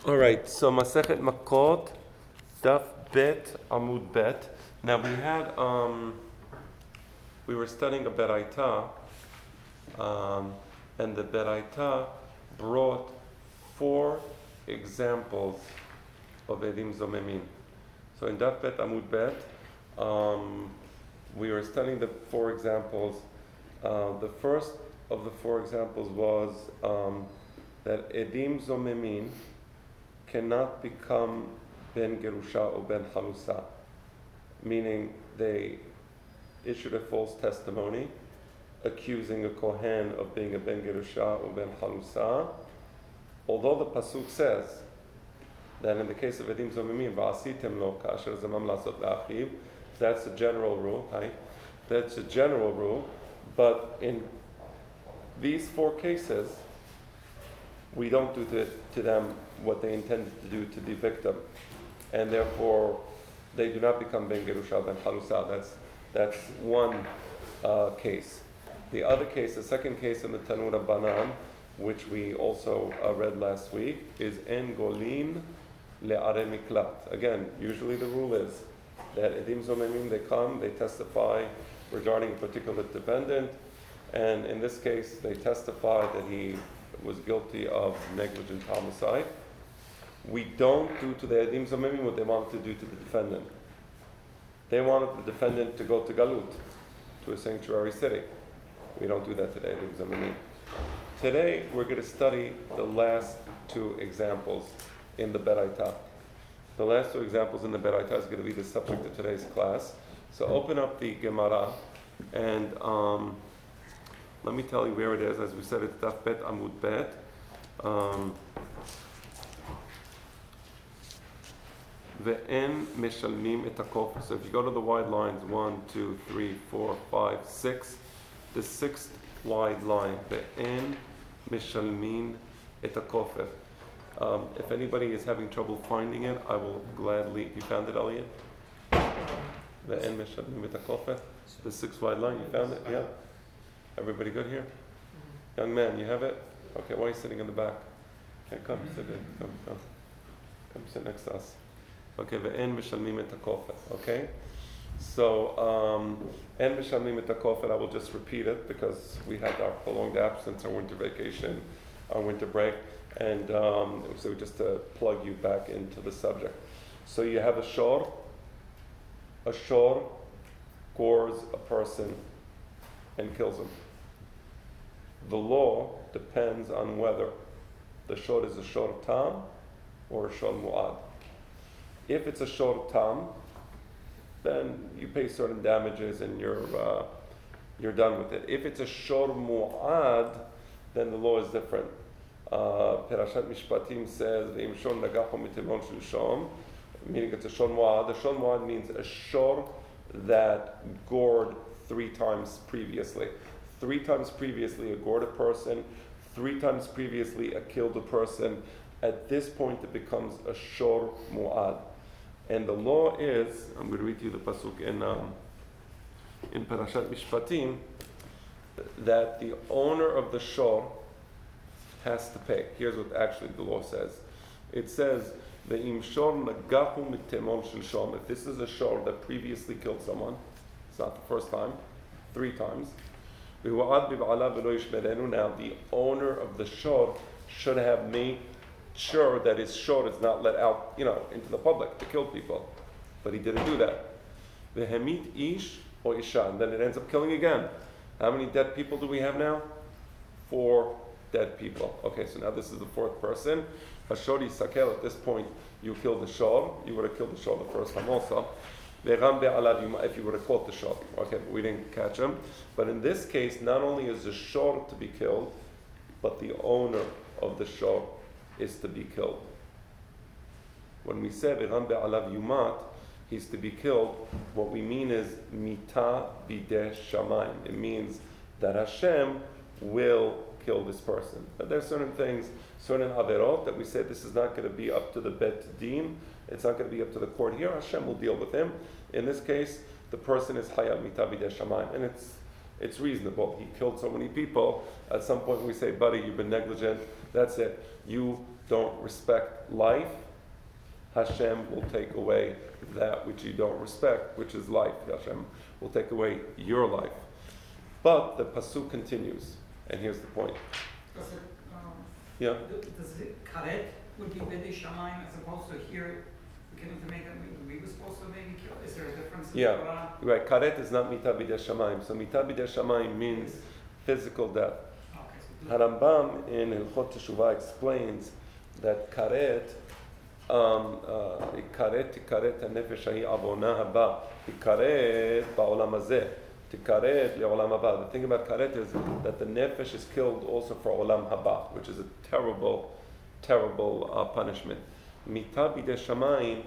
All right, so Masechet Makkot, Daf Bet Amud Bet. Now we were studying a Beraita, and the Beraita brought 4 examples of Edim Zomemin. So in Daf Bet Amud Bet, we were studying the 4 examples. The first of the 4 examples was that Edim Zomemin cannot become Ben Gerusha or Ben Halusa, meaning they issued a false testimony accusing a Kohen of being a Ben Gerusha or Ben Halusa, although the Pasuk says that in the case of Edim Zomemin, Va'asitem lo kasher zamam lasot la'achiv, that's a general rule, right? That's a general rule, but in these 4 cases, we don't do to them what they intended to do to the victim, and therefore they do not become Ben Gerusha, Ben Halusa. That's one case. The other case, the second case in the Tanur Banan, which we also read last week, is En Golin Le'are Miklat. Again, usually the rule is that Edim Zomemin, they come, they testify regarding a particular defendant, and in this case they testify that he was guilty of negligent homicide. We don't do to the Edim Zomemin what they wanted to do to the defendant. They wanted the defendant to go to Galut, to a sanctuary city. We don't do that to the Edim Zomemin. Today we're going to study the last 2 examples in the Beraita. The last 2 examples in the Beraita is going to be the subject of today's class. So open up the Gemara and let me tell you where it is. As we said, it's Daf Bet Amud Bet. Ve'en meshalmim et hakof. So if you go to the wide lines, 1, 2, 3, 4, 5, 6, the 6th wide line, ve'en meshalmin et hakofer. If anybody is having trouble finding it, I will gladly. You found it, Elliot? Ve'en meshalmim et hakofer. The 6th wide line. You found it? Yeah. Everybody good here? Young man, you have it? Okay, why are you sitting in the back? Okay, come sit in. Come sit next to us. Okay, ve'en mishalmim et hakofet. Okay? So, en mishalmim et hakofet, I will just repeat it because we had our prolonged absence, our winter vacation, our winter break, and so just to plug you back into the subject. So you have a shor. A shor gores a person and kills him. The law depends on whether the shor is a shor tam or a shor mu'ad. If it's a shor tam, then you pay certain damages and you're done with it. If it's a shor mu'ad, then the law is different. Perashat Mishpatim says, "Ve'im shor nagacho mitemon shel shom," meaning it's a shor mu'ad. The shor mu'ad means a shor that gored 3 times previously. 3 times previously, a gored a person. 3 times previously, a killed a person. At this point, it becomes a shor mu'ad. And the law is, I'm going to read you the pasuk in Parashat Mishpatim, that the owner of the shor has to pay. Here's what actually the law says. It says, "Ve'im shor nagahu mitemon shel shom." If this is a shor that previously killed someone, it's not the first time, 3 times. Now the owner of the shor should have made sure that his shor is not let out, into the public to kill people. But he didn't do that. Vehemit ish or isha, and then it ends up killing again. How many dead people do we have now? 4 dead people. Okay, so now this is the 4th person. Hashori sakel, at this point, you killed the shor. You would have killed the shor the first time also. If you would have caught the shor. Okay, but we didn't catch him. But in this case, not only is the shor to be killed, but the owner of the shor is to be killed. When we say Ve'ram be'alav yumat, he's to be killed, what we mean is mita bideh shamayim. It means that Hashem will kill this person. But there are certain things, certain averot, that we say this is not going to be up to the bet din. It's not going to be up to the court here. Hashem will deal with him. In this case, the person is hayab mita bideh shamayim, and it's reasonable. He killed so many people. At some point we say, buddy, you've been negligent. That's it. You don't respect life, Hashem will take away that which you don't respect, which is life. Hashem will take away your life. But the pasuk continues, and here's the point. Does it, Yeah. does it karet would be b'di shamayim as opposed to here? We make that we were supposed to maybe kill. Is there a difference? In Yeah, the Quran? right. Karet is not mita b'dei shamayim. So mita b'dei shamayim means physical death. Okay, Harambam in Hilchot Teshuvah explains that karet, karet hanefesh hahi avona haba, karet ba'olam hazeh, karet le'olam haba. The thing about karet is that the nefesh is killed also for olam haba, which is a terrible, terrible punishment. Mita b'dei shamayim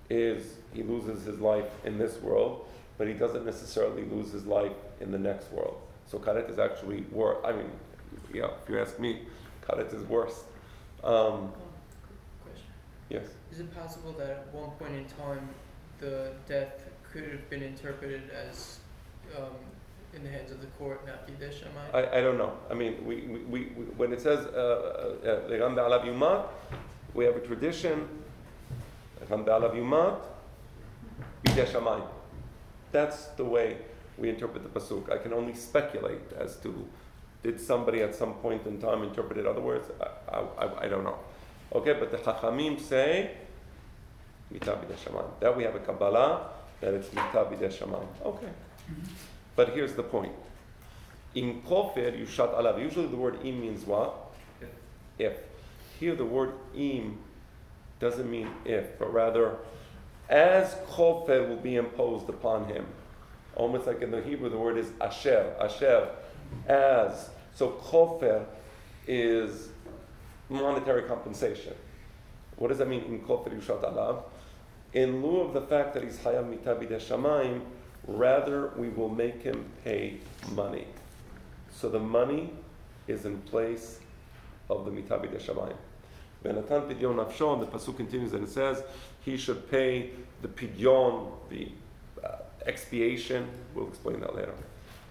is he loses his life in this world, but he doesn't necessarily lose his life in the next world. So karet is actually worse. I mean, yeah, if you ask me, karet is worse. Question. Yes. Is it possible that at one point in time the death could have been interpreted as in the hands of the court, not Bidei Shammai? I don't know. I mean, we when it says Legam be'alav yumat, we have a tradition. Legam be'alav yumat, Bidei Shammai. That's the way we interpret the pasuk. I can only speculate as to did somebody at some point in time interpret it other words? I don't know. Okay, but the Chachamim say Mita b'dei shamayim. That we have a Kabbalah that it's Mita b'dei shamayim. Okay. But here's the point. In Kofer, you shut alav. Usually the word im means what? If. Here the word im doesn't mean if, but rather as Kofer will be imposed upon him. Almost like in the Hebrew the word is asher. Asher. As. So Kofer is monetary compensation. What does that mean? In Kofer Yushat Alav? In lieu of the fact that he's Hayam Mita b'dei shamayim, rather we will make him pay money. So the money is in place of the Mita b'dei shamayim. Benatan pidyon nafsho, and the pasuk continues and it says he should pay the pidyon, the expiation. We'll explain that later.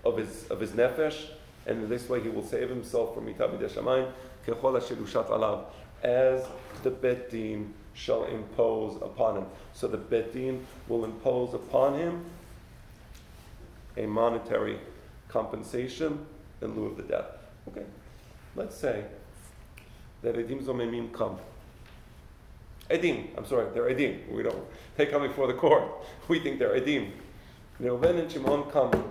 Of his nefesh, and in this way he will save himself from Mita b'dei shamayim. As the Bet Din shall impose upon him. So the Bet Din will impose upon him a monetary compensation in lieu of the death. Okay, let's say that Edim Zomemim come. Edim, I'm sorry, they're Edim. They come before the court. We think they're Edim. Reuven and Shimon come,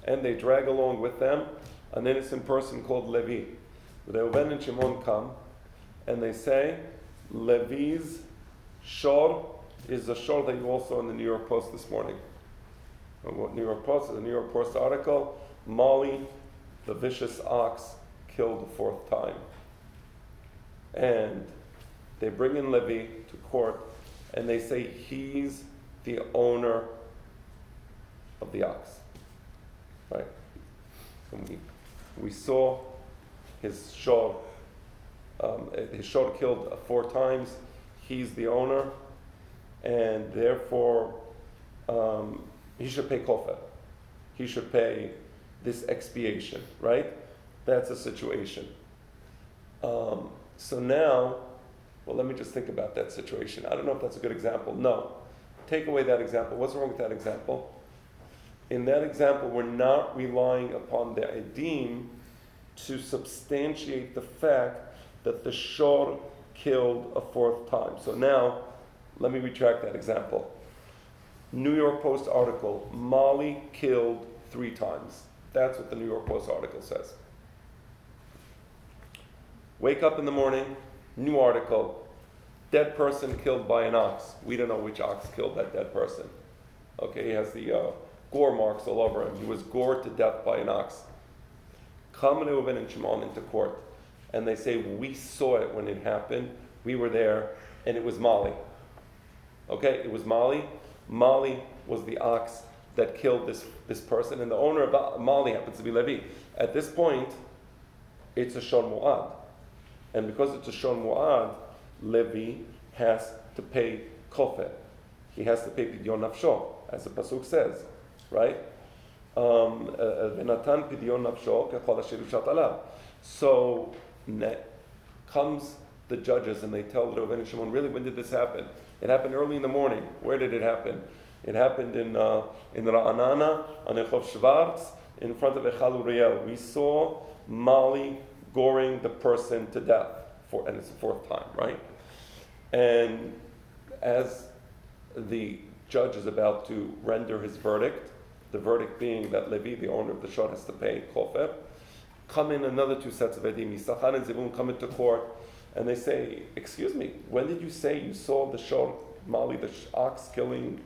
and they drag along with them an innocent person called Levi. Reuven and Shimon come, and they say, Levi's shor is the shor that you all saw in the New York Post this morning. New York Post is a New York Post article. Molly, the vicious ox, killed the fourth time. And they bring in Levi to court, and they say he's the owner of the ox. Right? And we saw his shor killed 4 times. He's the owner, and therefore he should pay kofer. He should pay this expiation, right? That's a situation. So now, well, let me just think about that situation. I don't know if that's a good example. No. Take away that example. What's wrong with that example? In that example, we're not relying upon the edim to substantiate the fact that the shor killed a 4th time. So now, let me retract that example. New York Post article, Molly killed 3 times. That's what the New York Post article says. Wake up in the morning, new article, dead person killed by an ox. We don't know which ox killed that dead person. Okay, he has the gore marks all over him. He was gored to death by an ox. Come Reuven and Shimon into court, and they say, we saw it when it happened. We were there, and it was Molly. Okay, it was Molly. Molly was the ox that killed this person, and the owner of Molly happens to be Levi. At this point, it's a Shon Mu'ad. And because it's a Shon Mu'ad, Levi has to pay kofer. He has to pay pidyon nafsho, as the pasuk says, right? V'natan pidyon nafsho kechol asher yushat alav. So comes the judges and they tell Reuven and Shimon, really, when did this happen? It happened early in the morning. Where did it happen? It happened in Ra'anana, on Rehov Schwartz, in front of Echal Uriel. We saw Mali goring the person to death, and it's the fourth time, right? And as the judge is about to render his verdict, the verdict being that Levi, the owner of the shor, has to pay kofer, come in another two sets of edim. Yisachar and Zevulun come into court, and they say, excuse me, when did you say you saw the shor, Mali, the ox, killing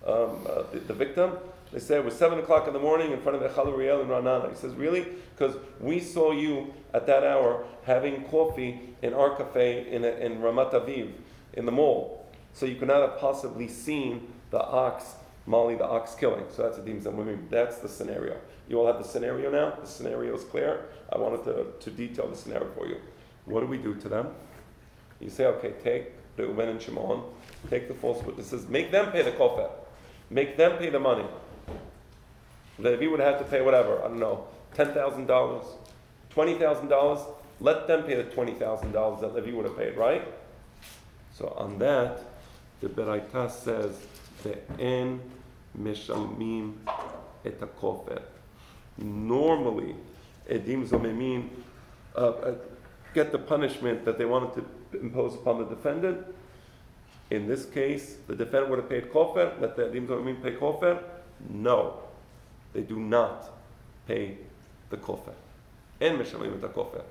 the victim? They say it was 7 o'clock in the morning in front of Echal Uriel in Ra'anana. He says, really? Because we saw you at that hour having coffee in our cafe in Ramat Aviv, in the mall. So you could not have possibly seen the ox, Mali, the ox killing. So that's a Dim Zamumim. That's the scenario. You all have the scenario now? The scenario is clear. I wanted to detail the scenario for you. What do we do to them? You say, okay, take Reuven and Shimon, take the false witnesses, make them pay the kofer. Make them pay the money. Levi would have to pay whatever, I don't know, $10,000, $20,000. Let them pay the $20,000 that Levi would have paid, right? So on that, the Beraita says, Ve'en meshalmim et hakofer. Normally, edim zomemim get the punishment that they wanted to impose upon the defendant. In this case, the defendant would have paid kofer. Let the edim zomemim pay kofer. No. They do not pay the kofer. En meshalmim et hakofer.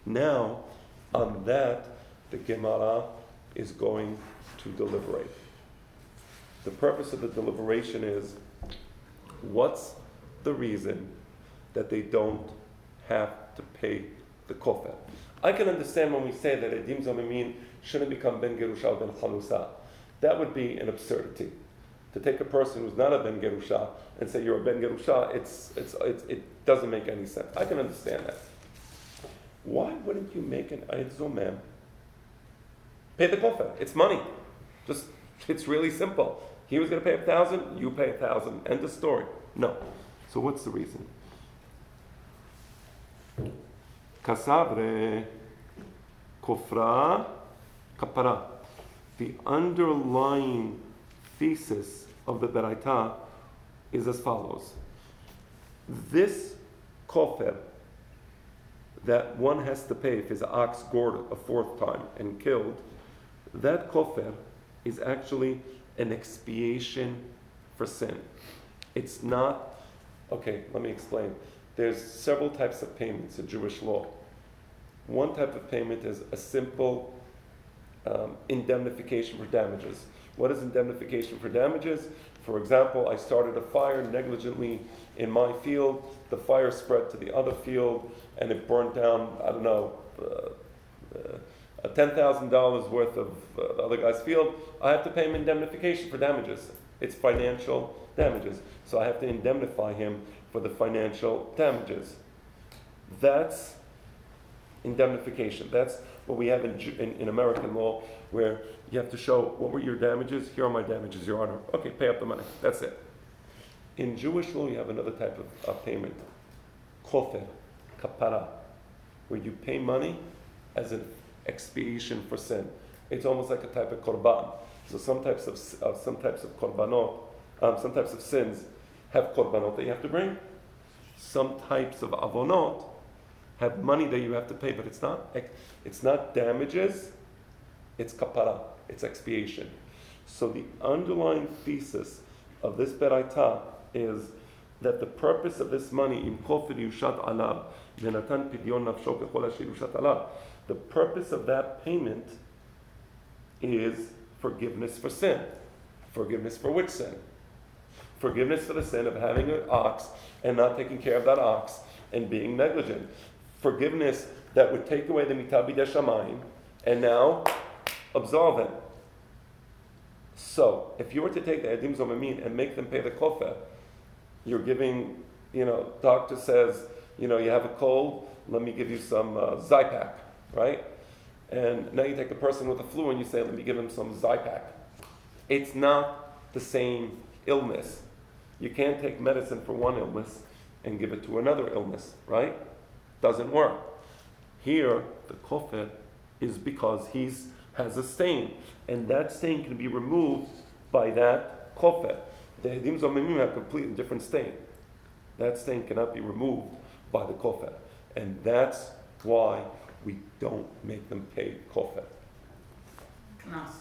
Now, on that, the Gemara is going to deliberate. The purpose of the deliberation is, what's the reason that they don't have to pay the kofer? I can understand when we say that edim zomemim shouldn't become ben gerusha or ben chalusa. That would be an absurdity. To take a person who's not a ben gerusha and say you're a ben gerusha, it doesn't make any sense. I can understand that. Why wouldn't you make an eid zomem? Pay the kofer. It's money. It's really simple. He was going to pay 1,000, you pay 1,000. End of story. No. So what's the reason? Kasavre kofra kapara. The underlying thesis of the Beraita is as follows. This kofer that one has to pay if his ox gored a fourth time and killed, that kofer is actually an expiation for sin. It's not, okay, let me explain. There's several types of payments in Jewish law. One type of payment is a simple indemnification for damages. What is indemnification for damages? For example, I started a fire negligently in my field, the fire spread to the other field, and it burned down, I don't know, $10,000 worth of the other guy's field. I have to pay him indemnification for damages. It's financial damages. So I have to indemnify him for the financial damages. That's indemnification. That's what we have in American law, where you have to show, what were your damages? Here are my damages, Your Honor. Okay, pay up the money. That's it. In Jewish law, you have another type of payment, kofer, kapara, where you pay money as an expiation for sin. It's almost like a type of korban. So some types of korbanot, some types of sins have korbanot that you have to bring. Some types of avonot have money that you have to pay, but it's not damages, it's kapara, it's expiation. So the underlying thesis of this beraita is that the purpose of this money, im kofer yushat alav, v'natan pidyon nafsho kechol asher yushat alav, the purpose of that payment is forgiveness for sin. Forgiveness for which sin? Forgiveness for the sin of having an ox and not taking care of that ox and being negligent. Forgiveness that would take away the mitah b'dei shamayim and now absolve him. So, if you were to take the edim zomemim and make them pay the kofer, you're giving, doctor says, you have a cold, let me give you some Zypac, right? And now you take a person with a flu and you say, let me give him some Zypac. It's not the same illness. You can't take medicine for one illness and give it to another illness, right? Doesn't work. Here, the kofer is because has a stain, and that stain can be removed by that kofer. The edim zomimim have a completely different stain. That stain cannot be removed by the kofer, and that's why we don't make them pay kofer. Knas.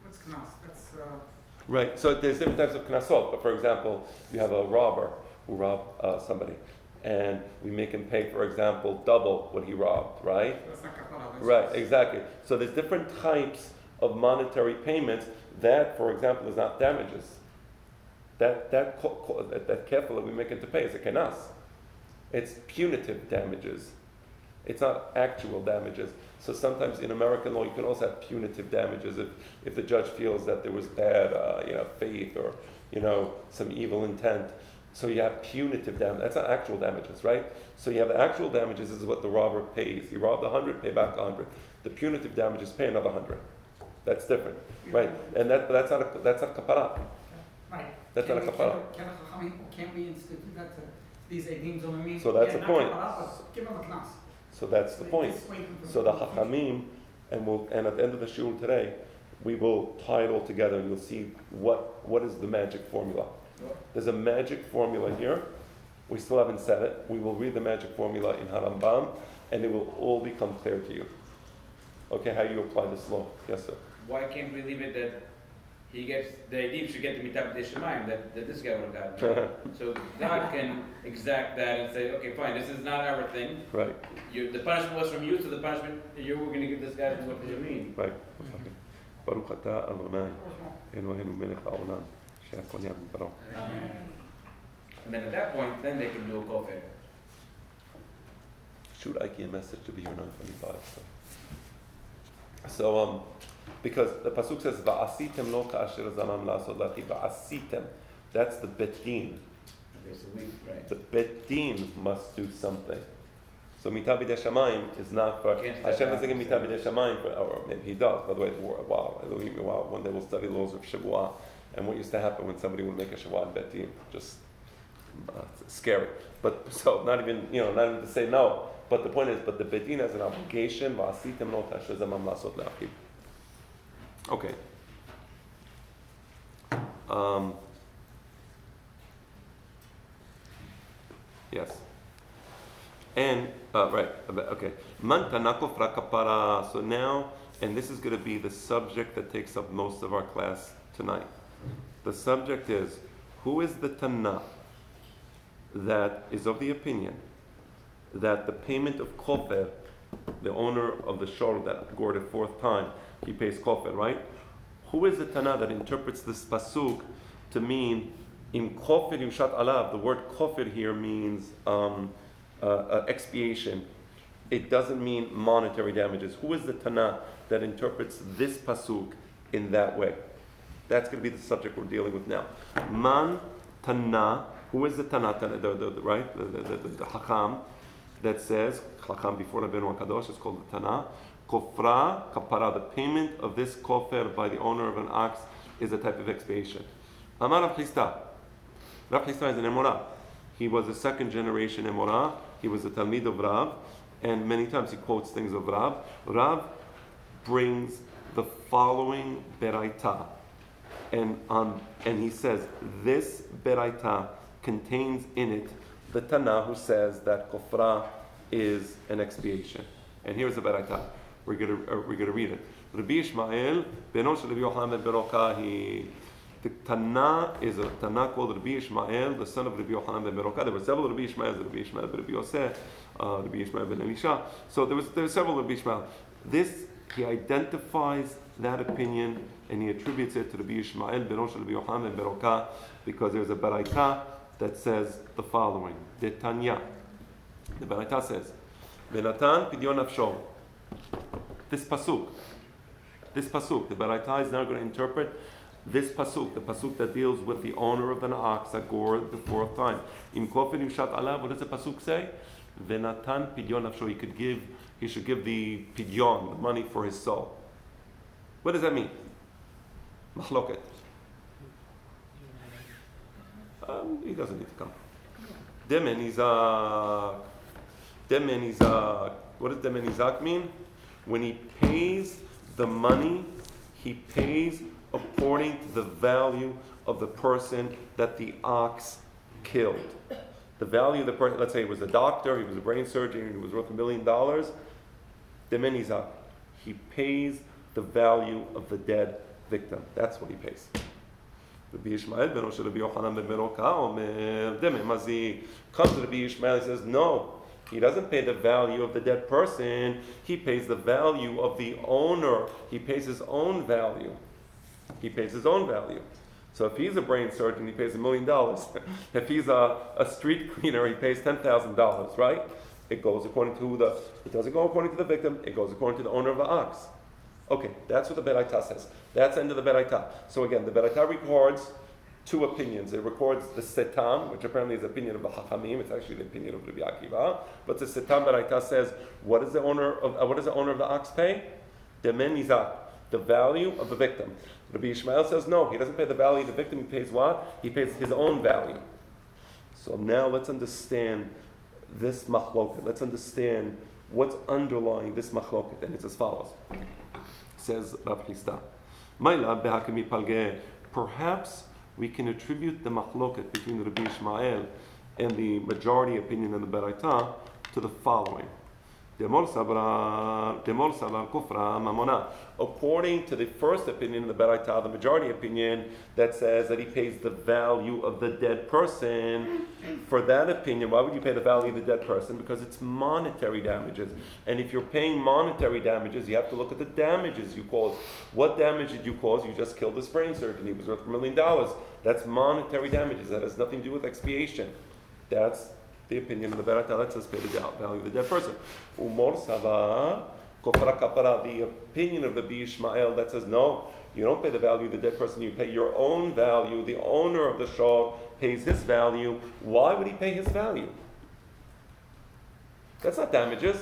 What's knas? That's Right. So there's different types of knasot. But for example, you have a robber who robbed somebody, and we make him pay, for example, double what he robbed. Right. that's not kapara. That's Right, exactly. So there's different types of monetary payments that, for example, is not damages. That kefil that we make it to pay is a kenas. It's punitive damages. It's not actual damages. So sometimes in American law you can also have punitive damages if the judge feels that there was bad faith or some evil intent. So you have punitive damage. That's not actual damages, right? So you have the actual damages is what the robber pays. He robbed 100, pay back 100. The punitive damages pay another 100. That's different, right? And that's not kapara. right. That's not a kapara. Can't we institute that to these edim zomimim? So that's the not point. kapara, but give them a knas. So that's the point. So the hachamim, and at the end of the shul today, we will tie it all together, and you'll see what is the magic formula. There's a magic formula here. We still haven't said it. We will read the magic formula in Harambam, and it will all become clear to you. Okay, how you apply this law? Yes, sir. Why can't we leave it that he gets, the Edim should get the mitab deshemayim that this guy would have gotten? So God can exact that and say, okay, fine, this is not our thing. Right. The punishment was from you, so the punishment you were going to give this guy what does it mean? Right. Baruch atah Adonai Eloheinu melech haolam she'akol nהיה b'dbaro. And then at that point, then they can do a kofir. Shoot Ike a message to be here 9:25. So because the pasuk says va'asitem lo ka'asher zanam la'asod lachi va'asitem, that's the bet din. Okay, so right. The bet din must do something. So mitab b'dei shamayim is not for Can't Hashem step doesn't give back. mitab b'dei shamayim, or maybe he does. By the way, wow, one day we'll study laws of Shavuah and what used to happen when somebody would make a Shavuah in bet din. Just scary. But so not even to say no. But the point is, but the bet din has an obligation. Va'asitem lo ka'asher zanam la'asod lachi. Okay. Yes. And right. Okay. Man tanako fra kapara. So now, and this is going to be the subject that takes up most of our class tonight. The subject is, who is the Tana that is of the opinion that the payment of kofer, the owner of the shor that gored a fourth time, he pays kofer, right? Who is the Tana that interprets this pasuk to mean in kofer yushat alav? The word kofer here means expiation. It doesn't mean monetary damages. Who is the Tana that interprets this pasuk in that way? That's going to be the subject we're dealing with now. Man Tana. Who is the Tana? The Hakam that says Hakam before Rabbeinu HaKadosh is called the Tana. Kofra kapara. The payment of this kofer by the owner of an ox is a type of expiation. Amar Rav Chisda. Rav Chisda is an Emorah. He was a second generation Emorah. He was a Talmid of Rav, and many times he quotes things of Rav. Rav brings the following beraita, and he says this beraita contains in it the Tana who says that kofra is an expiation. And here's the beraita. We're gonna read it. Rabbi Ishmael beno shel Rabbi Yochanan ben Beroka. The Tana is a Tana called Rabbi Ishmael, the son of Rabbi Yochanan ben Beroka. There were several Rabbi Ishmaels, Rabbi Ishmael ben Rabbi Yosef, Rabbi Ishmael ben Elisha. So there were several Rabbi Ishmael. This, he identifies that opinion and he attributes it to Rabbi Ishmael beno shel Rabbi Yochanan ben Beroka because there's a beraita that says the following. The Tanya. The beraita says, Venatan pidyon nafsho. This pasuk, the beraita is now going to interpret this pasuk, the pasuk that deals with the owner of an ox that gored the fourth time. In kofin yushat alav, what does the pasuk say? Venatan pidyon nafsho. He should give the pidyon, the money for his soul. What does that mean? Mahloket. He doesn't need to come. Demen Izak. What does Demen Izak mean? When he pays the money, he pays according to the value of the person that the ox killed. The value of the person, let's say it was a doctor, he was a brain surgeon, he was worth $1 million. Demenizak, he pays the value of the dead victim. That's what he pays. Rabbi Ishmael ben Osher Rabbi Yochanan ben Meroka Omer Deme Mazik comes to Rabbi Ishmael and says, no, he doesn't pay the value of the dead person, he pays the value of the owner. He pays his own value. He pays his own value. So if he's a brain surgeon, he pays $1 million. If he's a street cleaner, he pays $10,000, right? It goes according to it doesn't go according to the victim, it goes according to the owner of the ox. Okay, that's what the Beraita says. That's the end of the Beraita. So again, the Beraita records two opinions. It records the Setam, which apparently is the opinion of the Chachamim. It's actually the opinion of Rabbi Akiva. But the Setam Beraita says, what does the owner of the ox pay? Demen Nizak, the value of the victim. Rabbi Ishmael says, no, he doesn't pay the value of the victim. He pays what? He pays his own value. So now let's understand this machloket. Let's understand what's underlying this machloket. And it's as follows. Says Rav Chisda. Perhaps we can attribute the machloket between Rabbi Ishmael and the majority opinion in the Beraita to the following. According to the first opinion in the Beraita, the majority opinion that says that he pays the value of the dead person, for that opinion, why would you pay the value of the dead person? Because it's monetary damages. And if you're paying monetary damages, you have to look at the damages you caused. What damage did you cause? You just killed this brain surgeon. He was worth $1 million. That's monetary damages. That has nothing to do with expiation. That's the opinion of the Beraita that says pay the value of the dead person. Umor Savar, Kofra Kapara, the opinion of the Rabbi Ishmael that says no, you don't pay the value of the dead person, you pay your own value. The owner of the shul pays his value. Why would he pay his value? That's not damages.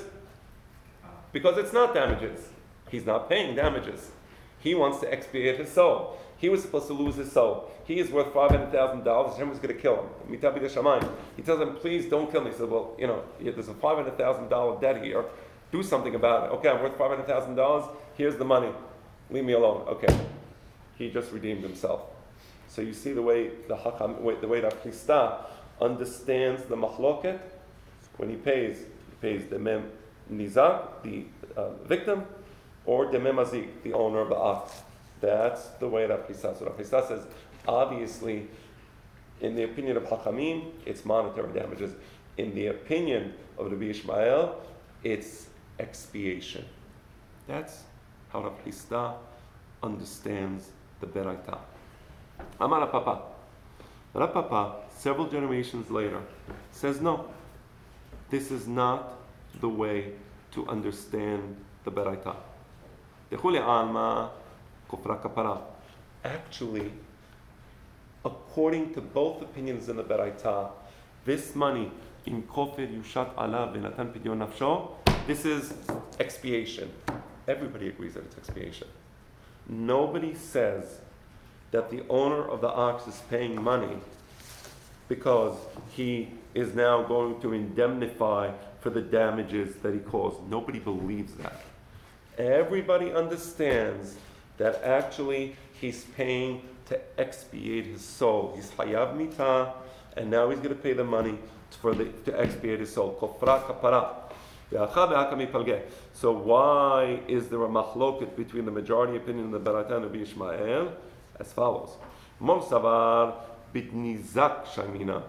Because it's not damages. He's not paying damages. He wants to expiate his soul. He was supposed to lose his soul. He is worth $500,000. Hashem was going to kill him. Mitabi Shamayim. He tells him, please don't kill me. He says, well, there's a $500,000 debt here. Do something about it. Okay, I'm worth $500,000. Here's the money. Leave me alone. Okay. He just redeemed himself. So you see the way the Rav Chisda understands the machloket. When he pays the mem nizak, the victim, or the mem mazik, the owner of the ox. That's the way Rav Chisda. So Rav Chisda says, obviously, in the opinion of Hachamim, it's monetary damages. In the opinion of Rabbi Ishmael, it's expiation. That's how Rav Chisda understands the Beraita. Amar Rav Papa. Rav Papa, several generations later, says no. This is not the way to understand the Beraita. Dechule alma kufra kapara. Actually, according to both opinions in the Beraita, this money in kofir yushat alav v'natan pidyon nafsho, this is expiation. Everybody agrees that it's expiation. Nobody says that the owner of the ox is paying money because he is now going to indemnify for the damages that he caused. Nobody believes that. Everybody understands that actually he's paying to expiate his soul. He's hayav mitah, and now he's going to pay the money to expiate his soul. Kofra kapara. So why is there a machloket between the majority opinion of the Beraita and Rabbi Ishmael? As follows. Mor savar bit nizak shaymina.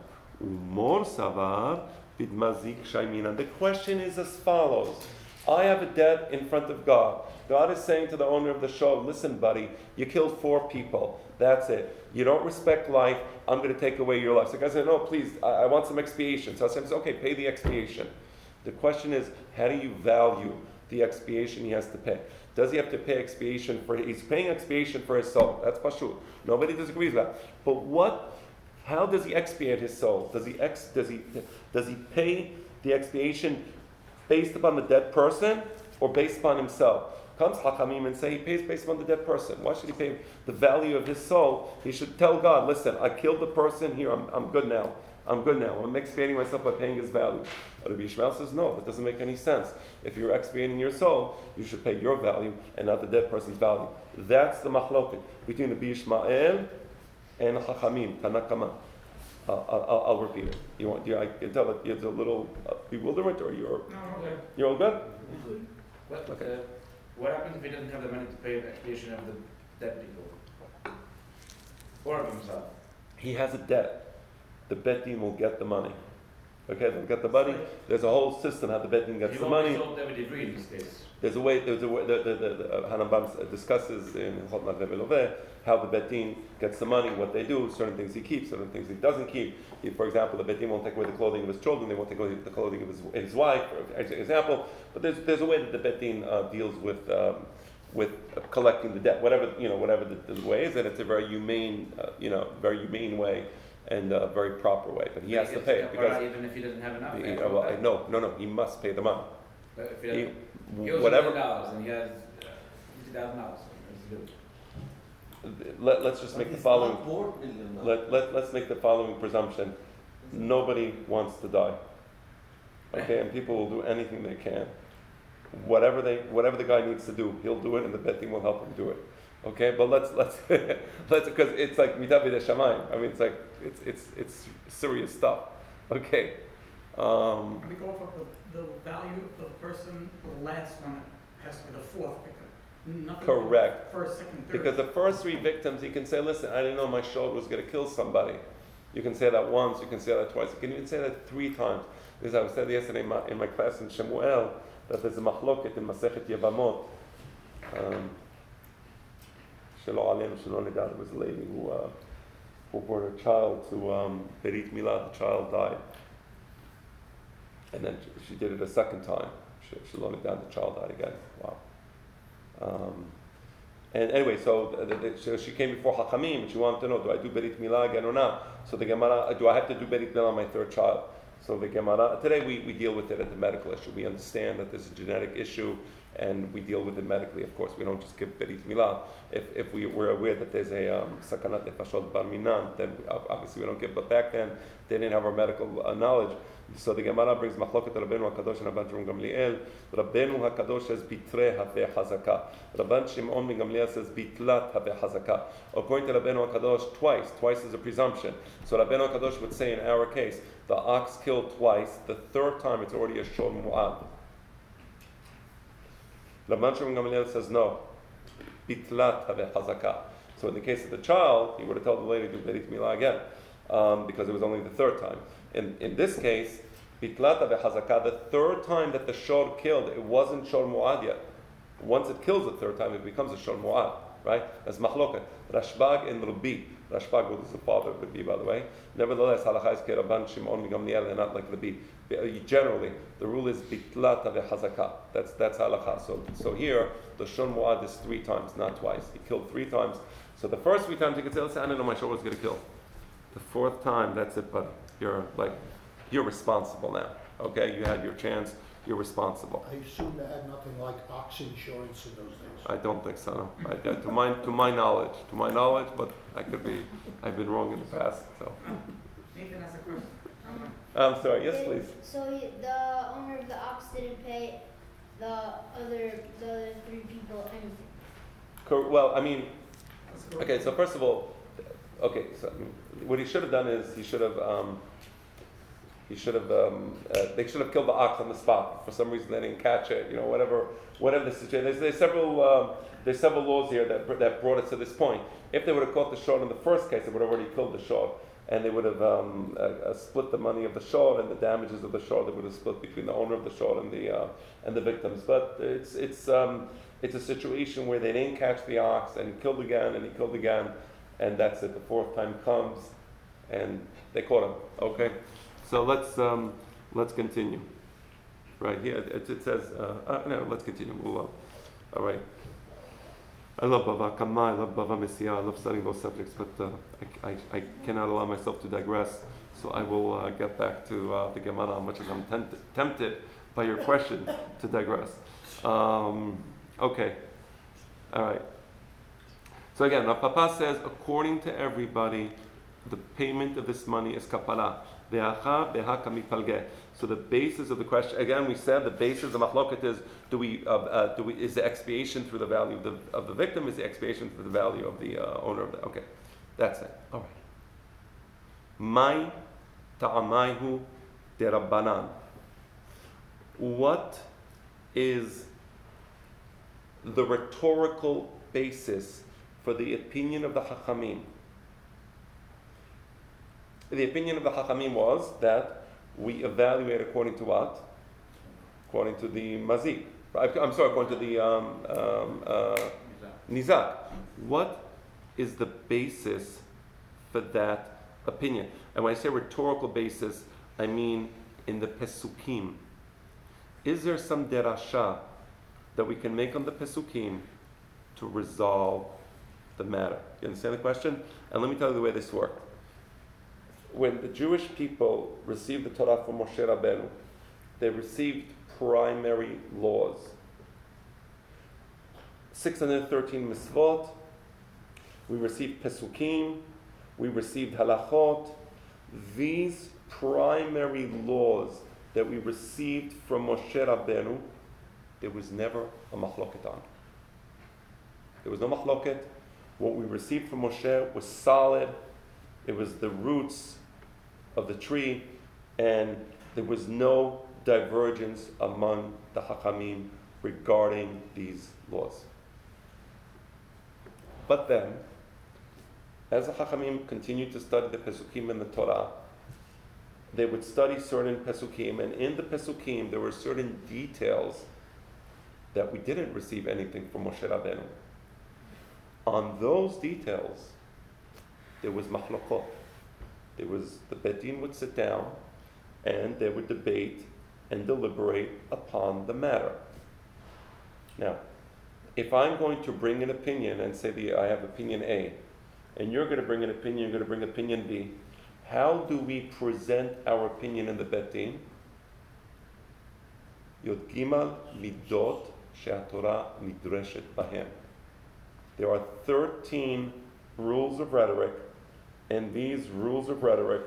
Umor savar bit mazik shaymina. The question is as follows. I have a debt in front of God. God is saying to the owner of the shul, listen buddy, you killed 4 people. That's it. You don't respect life. I'm going to take away your life. So the guy said, no, please, I want some expiation. So I said, okay, pay the expiation. The question is, how do you value the expiation he has to pay? Does he have to pay expiation he's paying expiation for his soul. That's pashut. Nobody disagrees with that. But how does he expiate his soul? Does he pay the expiation based upon the dead person or based upon himself? Comes Hachamim and say he pays based upon the dead person. Why should he pay the value of his soul? He should tell God, listen, I killed the person here, I'm good now. I'm good now. I'm expiating myself by paying his value. Rabbi Yishmael says, no, that doesn't make any sense. If you're expiating your soul, you should pay your value and not the dead person's value. That's the machloket between Rabbi Yishmael and Chachamim, Tanakama. I'll repeat it. I can tell that it's a little bewilderment, or you're all good? Okay. What happens if he doesn't have the money to pay the expiation of the dead people? Or of himself? He has a debt. The Bet Din will get the money. Okay, they'll get the money. There's a whole system how the Bet Din gets the money. In this case. There's a way. The Hanambam discusses in Chot Matzeh Veloveh how the Bet Din gets the money, what they do, certain things he keeps, certain things he doesn't keep. For example, the Bet Din won't take away the clothing of his children; they won't take away the clothing of his wife, for example. But there's a way that the Bet Din deals with collecting the debt, whatever the way is, and it's a very humane, way. And a very proper way, but he has to pay because even if he doesn't have enough. No, he must pay the money. But if he owes Whatever. $1,000 and he has $50,000, Let's just make the following. Let's make the following presumption: nobody wants to die. Okay, and people will do anything they can. Whatever the guy needs to do, he'll do it, and the Bet Din will help him do it. Okay, but let's because it's like mitavid shamayim. I mean, it's like it's serious stuff. Okay. We go for the value of the person. The last one has to be the fourth victim. Nothing Correct. First, second, third. Because the first three victims, you can say, listen, I didn't know my shoulder was going to kill somebody. You can say that once. You can say that twice. You can even say that 3 times. As I said yesterday in my class in Shemuel, that there's a machloket in Masechet Yevamot. There was a lady who brought her child to Berit Milah. The child died, and then she did it a second time. She lowered it down. The child died again. Wow. And anyway, so she came before Hachamim, and she wanted to know: do I do Berit Milah again or not? So the Gemara, do I have to do Berit Milah on my third child? So the Gemara, today we deal with it at the medical issue. We understand that there's a genetic issue, and we deal with it medically. Of course, we don't just give Berit Milah. If we were aware that there's a sakanat nefashot bar minan, then obviously we don't give. But back then, they didn't have our medical knowledge. So the Gemara brings Machloket Rabbeinu HaKadosh and Rabban Shimon Gamliel. Rabbeinu HaKadosh says bitre haveh hazaka. Rabban Shimon ben Gamliel says bitlat haveh hazaka. According to Rabbeinu HaKadosh, twice is a presumption. So Rabbeinu HaKadosh would say in our case, the ox killed twice. The third time it's already a shor mu'ad. Rabban Shimon Gamliel says no. Bitlat haveh hazaka. So in the case of the child, he would have told the lady to do Berit Milah again, because it was only the third time. In this case, bitlat haveh hazaka, the third time that the shor killed, it wasn't shor mu'ad yet. Once it kills the third time, it becomes a shor mu'ad, right? That's machloket. Rashbag and Rabbi. Rashbag was the father of Rabbi, by the way. Nevertheless, halakha is Rabban Shimon ben Gamliel and not like Rabbi. Generally, the rule is bitlat haveh hazaka. That's halakha. So here, the shor mu'ad is 3 times, not twice. He killed 3 times. So the first 3 times you can say, listen, I didn't know my shor was going to kill. The 4th time, that's it, buddy. You're responsible now. Okay, you had your chance. You're responsible. I assume they had nothing like ox insurance in those days. I don't think so. No. To my knowledge, but I've been wrong in the past. So. Nathan has a question. I'm sorry. Yes, please. So the owner of the ox didn't pay the other 3 people anything. Well, I mean, okay. So first of all, okay. So what he should have done is they should have killed the ox on the spot. For some reason they didn't catch it. Whatever the situation. There's several laws here that brought us to this point. If they would have caught the shor in the first case, they would have already killed the shor, and they would have split the money of the shor and the damages of the shor. They would have split between the owner of the shor and the victims. But it's a situation where they didn't catch the ox, and he killed again, and that's it. The 4th time comes, and they caught him. Okay. So let's continue. Right here, it says, no, let's continue. All right. I love Bava Kama, I love Bava Messiah, I love studying those subjects, but I cannot allow myself to digress. So I will get back to the Gemara, much as I'm tempted by your question to digress. Okay. All right. So again, Rav Papa says, according to everybody, the payment of this money is kapara. Ve'acha behaka mipalgeh. So the basis of the question, again, we said the basis of the machloket is, is the expiation through the value of the victim, is the expiation through the value of the owner of the, okay. That's it. All right. Mai ta'amayhu derabbanan. What is the rhetorical basis for the opinion of the Chachamim? The opinion of the Chachamim was that we evaluate according to what? According to the mazik. I'm sorry, according to the nizak. What is the basis for that opinion? And when I say rhetorical basis, I mean in the Pesukim. Is there some derasha that we can make on the Pesukim to resolve the matter? You understand the question? And let me tell you the way this worked. When the Jewish people received the Torah from Moshe Rabbeinu, they received primary laws. 613 mitzvot, we received Pesukim, we received halachot. These primary laws that we received from Moshe Rabbeinu, there was never a machloket on. There was no machloket. What we received from Moshe was solid. It was the roots of the tree, and there was no divergence among the Chachamim regarding these laws. But then, as the Chachamim continued to study the Pesukim in the Torah, they would study certain Pesukim, and in the Pesukim there were certain details that we didn't receive anything from Moshe Rabbeinu. On those details, there was machlokot. There was, the Beit Din would sit down and they would debate and deliberate upon the matter. Now, if I'm going to bring an opinion and say I have opinion A, and you're going to bring an opinion, you're going to bring opinion B, how do we present our opinion in the Beit Din? Yod Gimal Midot She'atorah Nidreshet Bahem. There are 13 rules of rhetoric, and these rules of rhetoric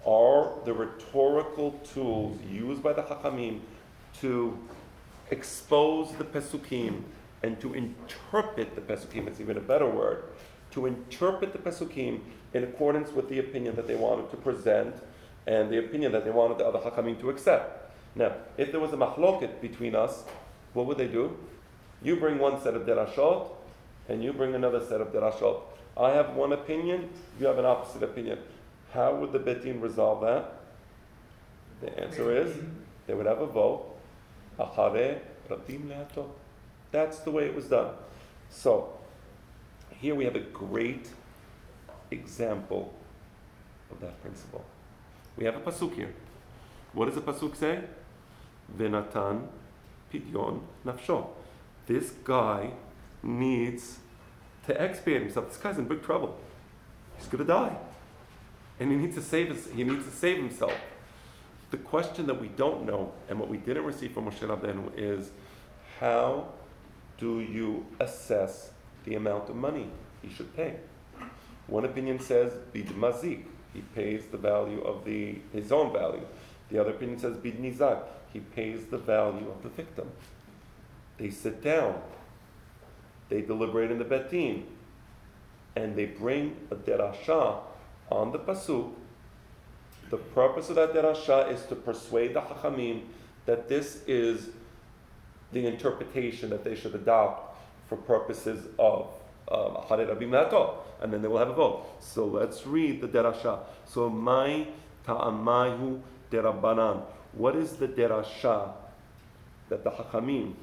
are the rhetorical tools used by the Chachamim to expose the Pesukim and to interpret the Pesukim. It's even a better word. To interpret the Pesukim in accordance with the opinion that they wanted to present and the opinion that they wanted the other Chachamim to accept. Now, if there was a machloket between us, what would they do? You bring one set of derashot, and you bring another set of derashot. I have one opinion, you have an opposite opinion. How would the Beit Din resolve that? The answer is, they would have a vote. Achare rabim le'ato. That's the way it was done. So, here we have a great example of that principle. We have a pasuk here. What does the pasuk say? Venatan pidyon nafsho. This guy needs to expiate himself. This guy's in big trouble. He's going to die, and he needs to save himself. The question that we don't know, and what we didn't receive from Moshe Rabbeinu, is how do you assess the amount of money he should pay? One opinion says bid mazik, he pays the value of his own value. The other opinion says bid nizak, he pays the value of the victim. They sit down, they deliberate in the Beit Din, and they bring a derasha on the pasuk. The purpose of that derasha is to persuade the Chachamim that this is the interpretation that they should adopt for purposes of Achare Rabim Le'ato, and then they will have a vote. So let's read the derasha. So Mai Ta'amayu Derabanan. What is the derasha that the Chachamim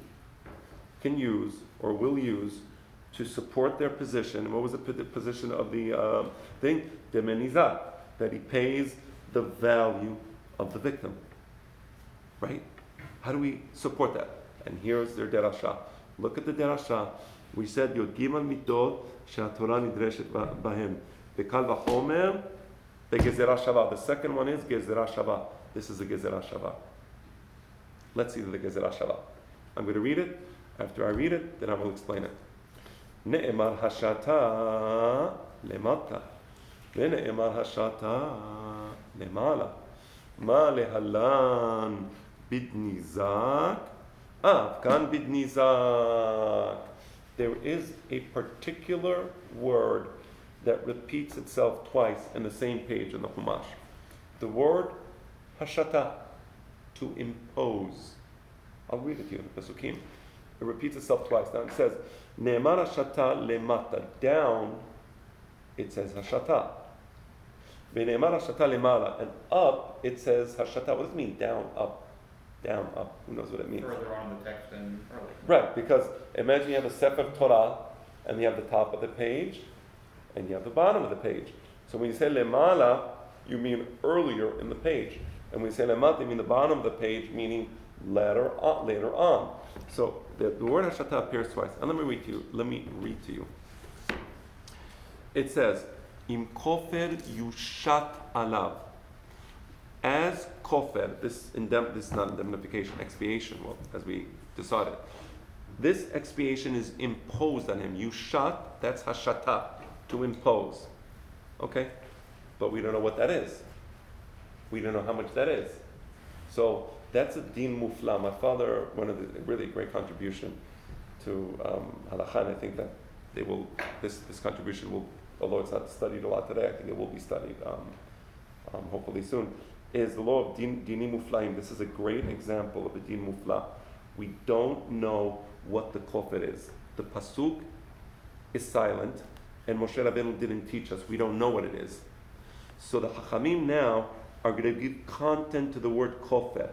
can use or will use to support their position? And what was the position of the thing? Demenizah, that he pays the value of the victim. Right? How do we support that? And here's their derasha. Look at the derasha. We said Yod Gimal Midot She'atorah Nidreshet Bahem. Bekal V'chomer Begezerah Shava. The second one is Gezerah Shava. This is a Gezerah Shava. Let's see the Gezerah Shava. I'm going to read it. After I read it, then I will explain it. Ne'emar hashata lemata, ve'ne'emar hashata lemala. Ma lehalan bidnizak. Kan bidnizak. There is a particular word that repeats itself twice in the same page in the Chumash. The word hashata, to impose. I'll read it to you in the Pesukim. It repeats itself twice. Now it says, Ne'emar hashata lemata. Down, it says hashata. Ve'ne'emar hashata lemala. And up, it says hashata. What does it mean? Down, up. Down, up. Who knows what it means? Further on in the text than earlier. Right, because imagine you have a Sefer Torah, and you have the top of the page, and you have the bottom of the page. So when you say lemala, you mean earlier in the page. And when you say lemata, you mean the bottom of the page, meaning later on. So the word hashata appears twice. And let me read to you. It says, Im kofer yushat alav. As kofer, this is not indemnification, expiation, well, as we decided. This expiation is imposed on him. Yushat, that's hashata, to impose. Okay? But we don't know what that is. We don't know how much that is. So that's a din mufla. My father, one of the really great contribution to halacha, and I think that they will. This contribution will, although it's not studied a lot today, I think it will be studied hopefully soon. Is the law of dinim muflaim. This is a great example of a din mufla. We don't know what the kofir is. The pasuk is silent, and Moshe Rabbeinu didn't teach us. We don't know what it is. So the Chachamim now are going to give content to the word kofir.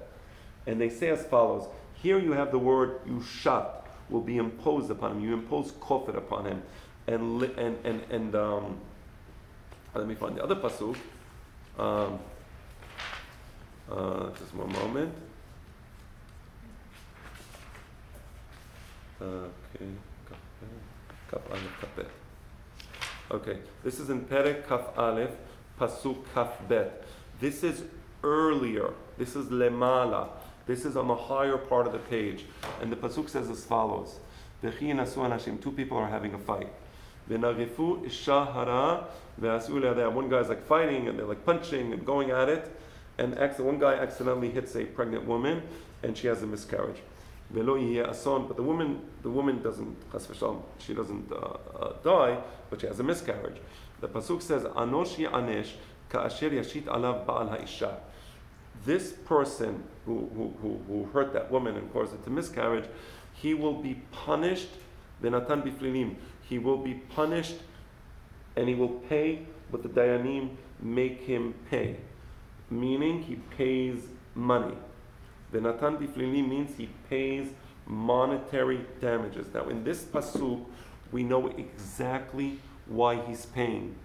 And they say as follows. Here you have the word yushat will be imposed upon him. You impose kofir upon him. And let me find the other pasuk. Just one moment. Okay, this is in Perek Kaf Aleph, Pasuk Kaf Bet. This is earlier. This is lemala. This is on the higher part of the page. And the Pasuk says as follows. Two people are having a fight. One guy's like fighting and they're like punching and going at it. And one guy accidentally hits a pregnant woman and she has a miscarriage. But the woman doesn't, she doesn't die, but she has a miscarriage. The Pasuk says, Anosh Anesh ka'asher yashit alav ba'al ha'isha. This person who hurt that woman and caused it to miscarriage, he will be punished. Benatan biflilim. He will be punished, and he will pay what the dayanim make him pay. Meaning, he pays money. Benatan biflilim means he pays monetary damages. Now, in this pasuk, we know exactly why he's paying.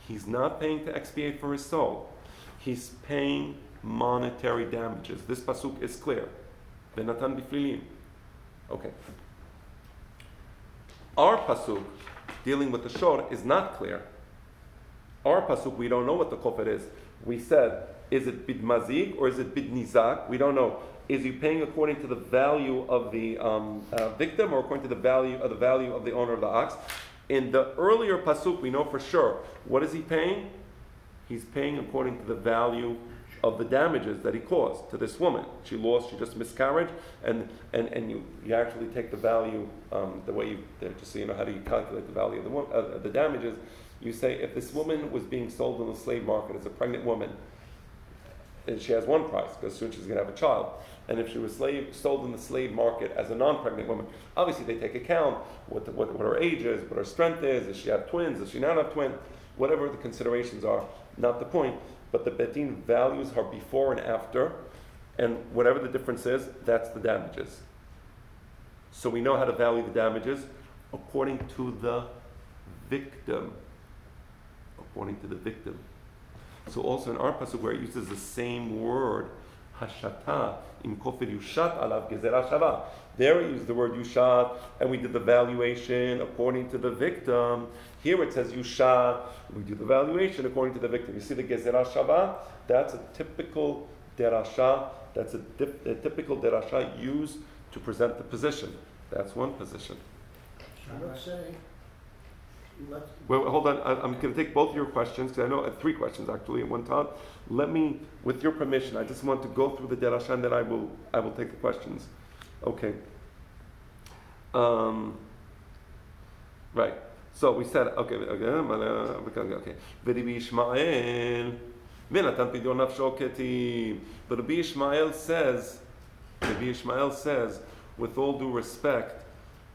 He's not paying to expiate for his soul. He's paying monetary damages. This pasuk is clear. Benatan biflilim. Okay. Our pasuk, dealing with the shor, is not clear. Our pasuk, we don't know what the kofar is. We said, is it bid mazig or is it bid nizak? We don't know. Is he paying according to the value of the victim or according to the value of the owner of the ox? In the earlier pasuk, we know for sure. What is he paying? He's paying according to the value of the damages that he caused to this woman. She just miscarried, and you actually take the value, the way you, just so you know how do you calculate the value of the damages. You say if this woman was being sold in the slave market as a pregnant woman, and she has one price because soon she's going to have a child. And if she was sold in the slave market as a non-pregnant woman, obviously they take account what her age is, what her strength is. Does she have twins? Does she not have twins? Whatever the considerations are, not the point. But the Betin values her before and after, and whatever the difference is, that's the damages. So we know how to value the damages according to the victim. According to the victim. So also in our pasuk where it uses the same word, hashata, im kofir yushat alav gezerah shava. There it used the word yushat, and we did the valuation according to the victim. Here it says yushat, we do the valuation according to the victim. You see the gezerah shava? That's a typical derasha. That's a typical derasha used to present the position. That's one position. So let's say Let's, Well, hold on. I'm going to take both of your questions because I know I have 3 questions actually at one time. Let me, with your permission, I just want to go through the derasha and then I will take the questions. Okay. Right. So we said okay. V'Rabbi Ishmael, v'natan pidyon nafsho ketiv. But Rabbi Ishmael says, with all due respect,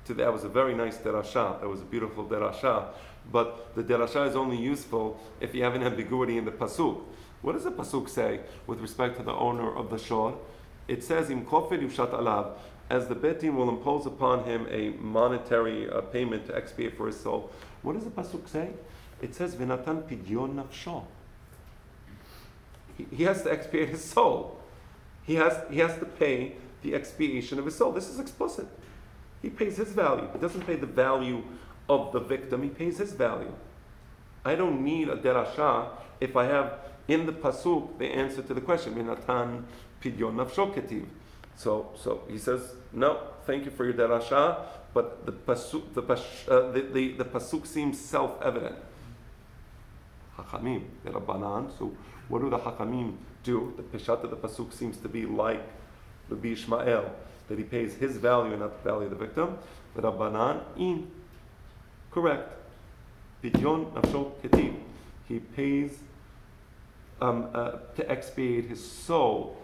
that was a very nice derasha. That was a beautiful derasha. But the derasha is only useful if you have an ambiguity in the pasuk. What does the pasuk say with respect to the owner of the shor? It says, "Im kofir yushat alav," as the betin will impose upon him a monetary payment to expiate for his soul. What does the pasuk say? It says, "V'natan pidyon nafsho." He has to expiate his soul. He has to pay the expiation of his soul. This is explicit. He pays his value. He doesn't pay the value of the victim. He pays his value. I don't need a derasha if I have in the pasuk the answer to the question. V'natan pidyon nafsho ketiv. So he says, no, thank you for your derasha, but the pasuk seems self-evident. Hachamim, the Rabbanan. So what do the Hachamim do? The peshat of the pasuk seems to be like Rabbi Ishmael, that he pays his value and not the value of the victim. The Rabbanan, correct. Pidyon nafsho ketiv. He pays to expiate his soul.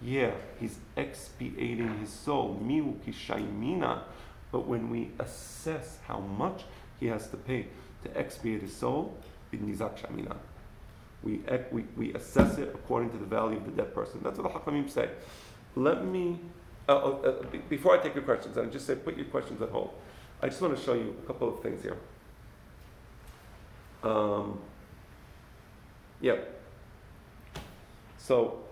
Yeah, he's expiating his soul. Miu kishaymina. But when we assess how much he has to pay to expiate his soul, we assess it according to the value of the dead person. That's what the Hachamim say. Let me, before I take your questions, I just say put your questions at hold. I just want to show you a couple of things here. Yeah. So,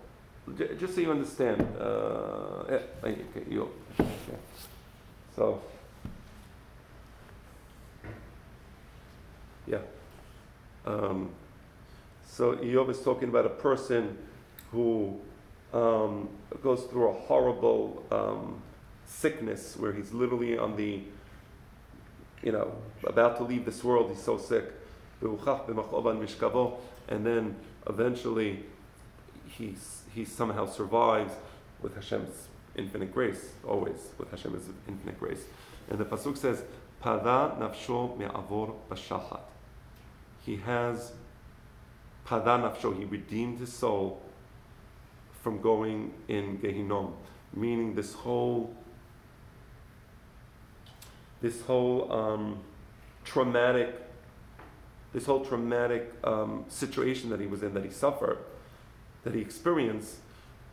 just so you understand, So, yeah. So Eob is talking about a person who goes through a horrible sickness where he's literally on the, about to leave this world. He's so sick. And then eventually he somehow survives with Hashem's infinite grace, always with Hashem's infinite grace. And the pasuk says, "Pada nafsho me'avor b'shachat." He has pada nafsho. He redeemed his soul from going in Gehinnom, meaning this whole traumatic situation that he was in, that he suffered, that he experienced,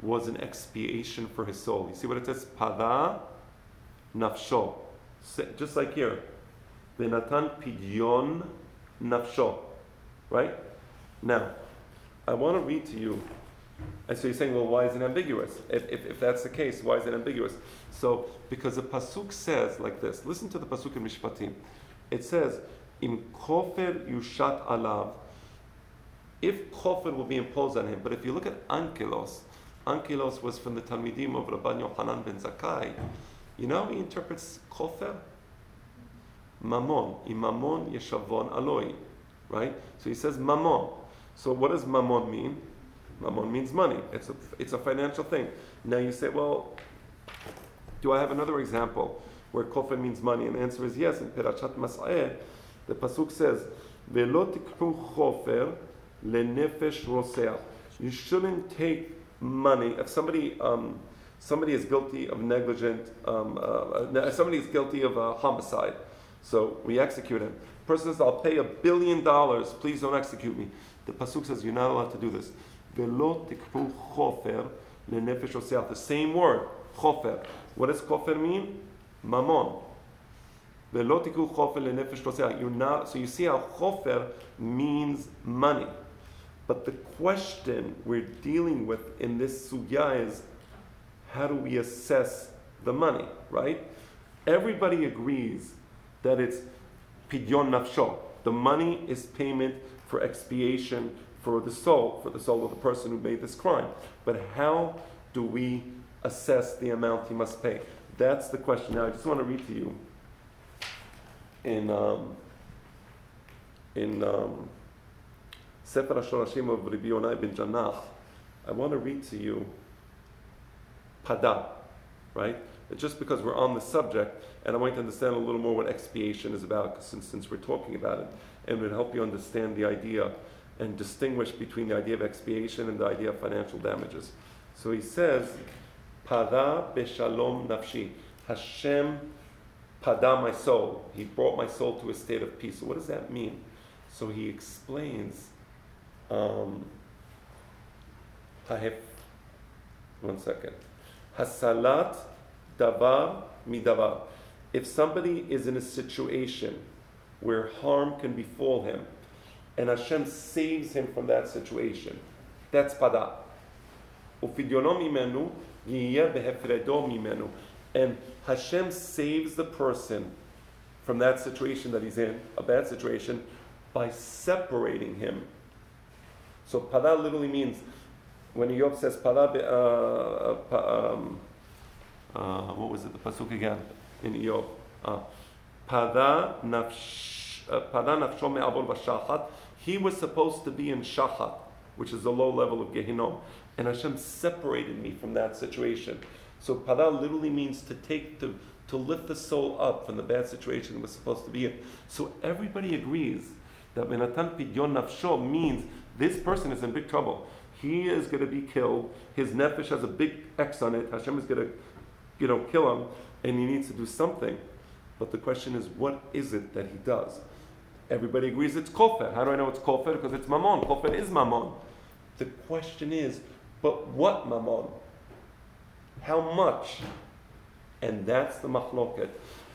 was an expiation for his soul. You see what it says? Pada nafsho. Just like here. V'natan pidyon nafsho. Right? Now, I want to read to you. And so you're saying, well, why is it ambiguous? If that's the case, why is it ambiguous? So, because the pasuk says like this. Listen to the pasuk in Mishpatim. It says, Im kofer yushat alav. If kofer will be imposed on him. But if you look at ankelos was from the Talmidim of Rabban Yochanan ben Zakkai. You know, he interprets kofer? Mamon. Im mamon yeshavon aloi. Right? So he says mamon. So what does mamon mean? Mamon means money. It's a financial thing. Now you say, well, do I have another example where kofer means money? And the answer is yes. In Perashat Mas'eh, the pasuk says, "Ve'lo tikru chofer lenefesh roseach." You shouldn't take money if somebody is guilty of somebody is guilty of a homicide. So we execute him. The person says, "I'll pay $1 billion. Please don't execute me." The pasuk says you're not allowed to do this. Ve'lo tikru chofer lenefesh roseach. The same word, chofer. What does chofer mean? Mamon. Ve'lo tikru chofer lenefesh roseach. You're not. So you see how chofer means money. But the question we're dealing with in this sugya is, how do we assess the money, right? Everybody agrees that it's pidyon nafsho. The money is payment for expiation for the soul of the person who made this crime. But how do we assess the amount he must pay? That's the question. Now, I just want to read to you in in Sefer HaShorashim of Rabbi Yonai ben Janach, I want to read to you Pada, right? It's just because we're on the subject, and I want you to understand a little more what expiation is about, since we're talking about it, and it would help you understand the idea and distinguish between the idea of expiation and the idea of financial damages. So he says, Pada beshalom nafshi. Hashem pada my soul. He brought my soul to a state of peace. So what does that mean? So he explains, one second. Hasalat davar midavar. If somebody is in a situation where harm can befall him, and Hashem saves him from that situation, that's pada. Ufidyono mimenu yiyeh behefredo mimenu. And Hashem saves the person from that situation that he's in, a bad situation, by separating him. So pada literally means, when Yov says pada, what was it, the pasuk again in Yov? Pada nafsho me'avol v'shachat. He was supposed to be in shachat, which is the low level of Gehinnom, and Hashem separated me from that situation. So pada literally means to lift the soul up from the bad situation it was supposed to be in. So everybody agrees that Benatan Pidyon Nafsho means this person is in big trouble. He is going to be killed. His nefesh has a big X on it. Hashem is going to, kill him, and he needs to do something. But the question is, what is it that he does? Everybody agrees it's kofer. How do I know it's kofer? Because it's mammon. Kofer is mammon. The question is, but what mammon? How much? And that's the machloket,